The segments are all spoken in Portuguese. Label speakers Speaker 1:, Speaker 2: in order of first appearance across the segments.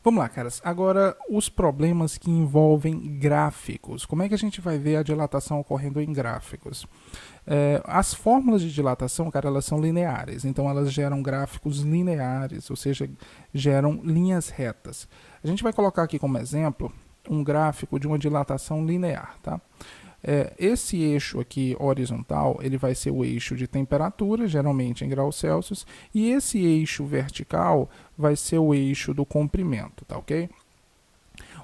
Speaker 1: Vamos lá, caras. Agora, os problemas que envolvem gráficos. Como é que a gente vai ver a dilatação ocorrendo em gráficos? As fórmulas de dilatação, cara, elas são lineares. Então, elas geram gráficos lineares, ou seja, geram linhas retas. A gente vai colocar aqui como exemplo um gráfico de uma dilatação linear, tá? Esse eixo aqui horizontal, ele vai ser o eixo de temperatura, geralmente em graus Celsius, e esse eixo vertical vai ser o eixo do comprimento, tá ok?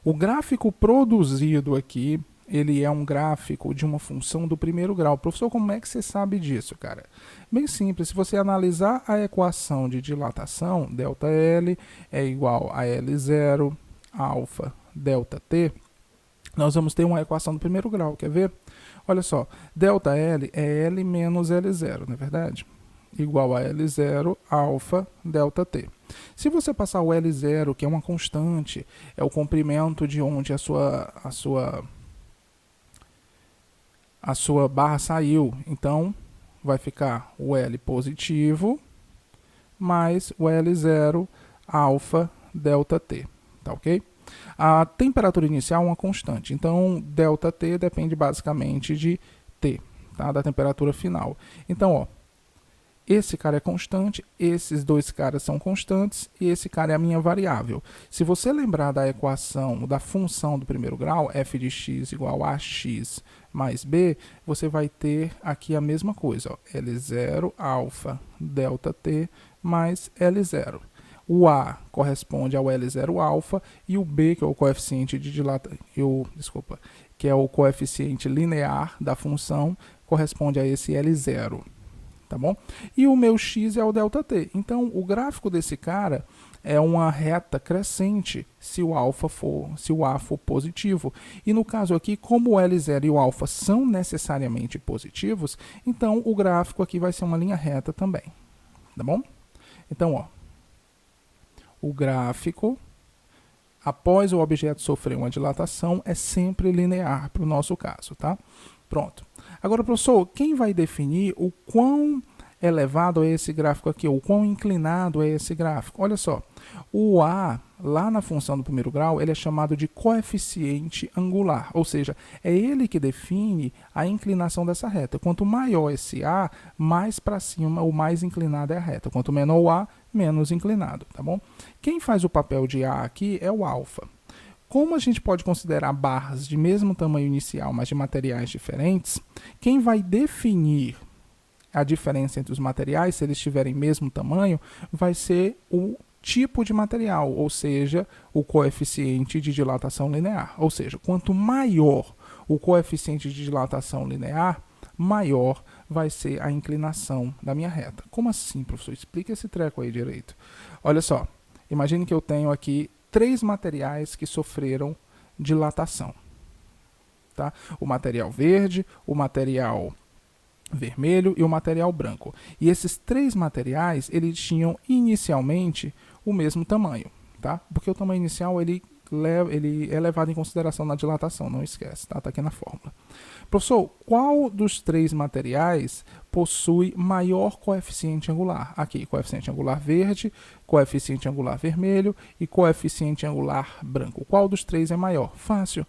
Speaker 1: O gráfico produzido aqui, ele é um gráfico de uma função do primeiro grau. Professor, como é que você sabe disso, cara? Bem simples, se você analisar a equação de dilatação, ΔL é igual a L0, alfa, ΔT, nós vamos ter uma equação do primeiro grau, quer ver? Olha só, ΔL é L menos L0, não é verdade? Igual a L0 alfa ΔT. Se você passar o L0, que é uma constante, é o comprimento de onde a sua barra saiu, então vai ficar o L positivo mais o L0 alfa ΔT, tá ok? A temperatura inicial é uma constante, então ΔT depende basicamente de T, tá? Da temperatura final. Então, ó, esse cara é constante, esses dois caras são constantes e esse cara é a minha variável. Se você lembrar da equação da função do primeiro grau, f de x igual a x mais b, você vai ter aqui a mesma coisa, ó, L0 alfa ΔT mais L0. O A corresponde ao L0 alfa e o B, que é o coeficiente de que é o coeficiente linear da função, corresponde a esse L0, tá bom? E o meu x é o ΔT. Então, o gráfico desse cara é uma reta crescente se o A for positivo. E no caso aqui, como o L0 e o alfa são necessariamente positivos, então o gráfico aqui vai ser uma linha reta também, tá bom? Então, ó, o gráfico, após o objeto sofrer uma dilatação, é sempre linear para o nosso caso, tá? Pronto. Agora, professor, quem vai definir o quão elevado é esse gráfico aqui, ou quão inclinado é esse gráfico? Olha só, o A, lá na função do primeiro grau, ele é chamado de coeficiente angular, ou seja, é ele que define a inclinação dessa reta. Quanto maior esse A, mais para cima ou mais inclinada é a reta. Quanto menor o A, menos inclinado, tá bom? Quem faz o papel de A aqui é o alfa. Como a gente pode considerar barras de mesmo tamanho inicial, mas de materiais diferentes, quem vai definir a diferença entre os materiais, se eles tiverem mesmo tamanho, vai ser o tipo de material, ou seja, o coeficiente de dilatação linear. Ou seja, quanto maior o coeficiente de dilatação linear, maior vai ser a inclinação da minha reta. Como assim, professor? Explica esse treco aí direito. Olha só, imagine que eu tenho aqui 3 materiais que sofreram dilatação, tá? O material verde, o material vermelho e o material branco. E esses 3 materiais, eles tinham inicialmente o mesmo tamanho, tá? Porque o tamanho inicial ele é levado em consideração na dilatação, não esquece, tá? Tá aqui na fórmula. Professor, qual dos 3 materiais possui maior coeficiente angular? Aqui, coeficiente angular verde, coeficiente angular vermelho e coeficiente angular branco. Qual dos 3 é maior? Fácil.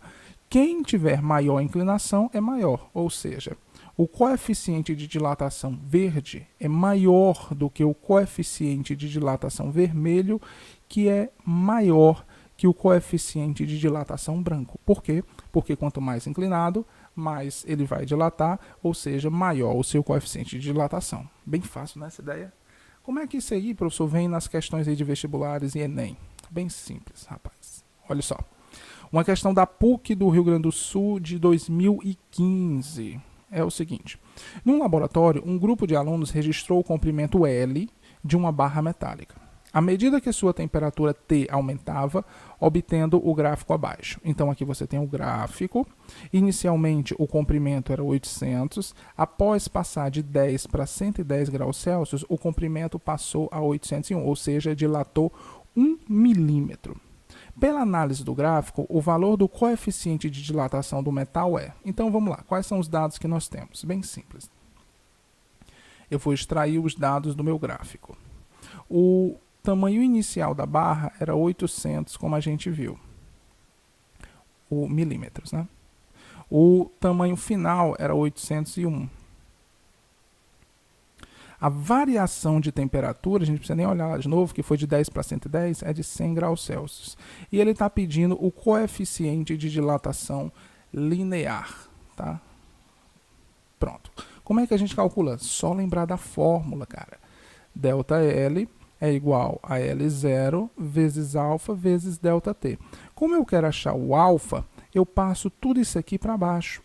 Speaker 1: Quem tiver maior inclinação é maior, ou seja, o coeficiente de dilatação verde é maior do que o coeficiente de dilatação vermelho, que é maior que o coeficiente de dilatação branco. Por quê? Porque quanto mais inclinado, mais ele vai dilatar, ou seja, maior o seu coeficiente de dilatação. Bem fácil, né, essa ideia? Como é que isso aí, professor, vem nas questões aí de vestibulares e Enem? Bem simples, rapaz. Olha só. Uma questão da PUC do Rio Grande do Sul de 2015. É o seguinte: num laboratório, um grupo de alunos registrou o comprimento L de uma barra metálica, à medida que sua temperatura T aumentava, obtendo o gráfico abaixo. Então aqui você tem o gráfico. Inicialmente o comprimento era 800, após passar de 10 para 110 graus Celsius, o comprimento passou a 801, ou seja, dilatou 1 milímetro. Pela análise do gráfico, o valor do coeficiente de dilatação do metal é... Então vamos lá, quais são os dados que nós temos? Bem simples. Eu vou extrair os dados do meu gráfico. O tamanho inicial da barra era 800, como a gente viu. O milímetros, né? O tamanho final era 801. A variação de temperatura, a gente não precisa nem olhar de novo, que foi de 10 para 110, é de 100 graus Celsius. E ele está pedindo o coeficiente de dilatação linear, tá? Pronto. Como é que a gente calcula? Só lembrar da fórmula, cara. ΔL é igual a L0 vezes alfa vezes ΔT. Como eu quero achar o alfa, eu passo tudo isso aqui para baixo,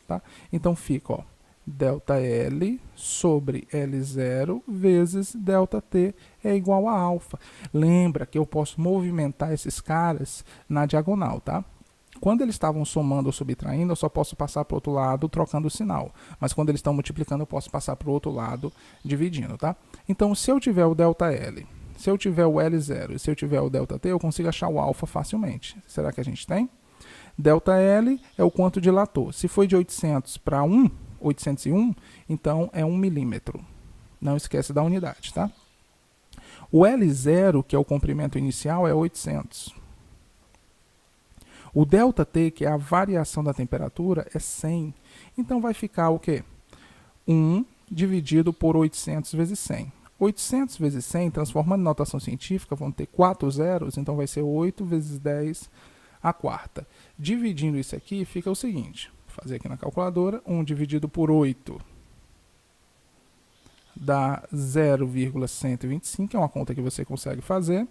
Speaker 1: tá? Então fica, ó, ΔL sobre L0 vezes ΔT é igual a alfa. Lembra que eu posso movimentar esses caras na diagonal, tá? Quando eles estavam somando ou subtraindo, eu só posso passar para o outro lado trocando o sinal. Mas quando eles estão multiplicando, eu posso passar para o outro lado dividindo, tá? Então, se eu tiver o ΔL, se eu tiver o L0 e se eu tiver o ΔT, eu consigo achar o alfa facilmente. Será que a gente tem? ΔL é o quanto dilatou. Se foi de 800 para 801, então é 1 milímetro. Não esquece da unidade, tá? O L0, que é o comprimento inicial, é 800. O ΔT, que é a variação da temperatura, é 100. Então vai ficar o quê? 1 dividido por 800 vezes 100. 800 vezes 100, transformando em notação científica, vão ter 4 zeros, então vai ser 8 vezes 10 a quarta. Dividindo isso aqui, fica o seguinte. Vou fazer aqui na calculadora. 1 dividido por 8 dá 0,125, é uma conta que você consegue fazer.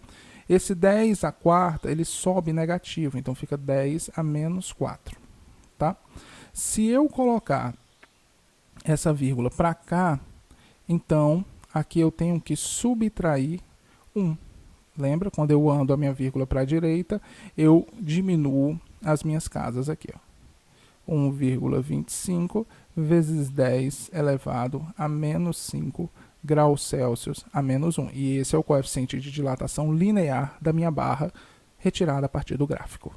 Speaker 1: Esse 10 a quarta, ele sobe negativo, então fica 10 a menos 4. Tá? Se eu colocar essa vírgula para cá, então aqui eu tenho que subtrair 1. Lembra? Quando eu ando a minha vírgula para a direita, eu diminuo as minhas casas aqui. 1,25 vezes 10 elevado a menos 5 graus Celsius a menos 1. E esse é o coeficiente de dilatação linear da minha barra, retirada a partir do gráfico.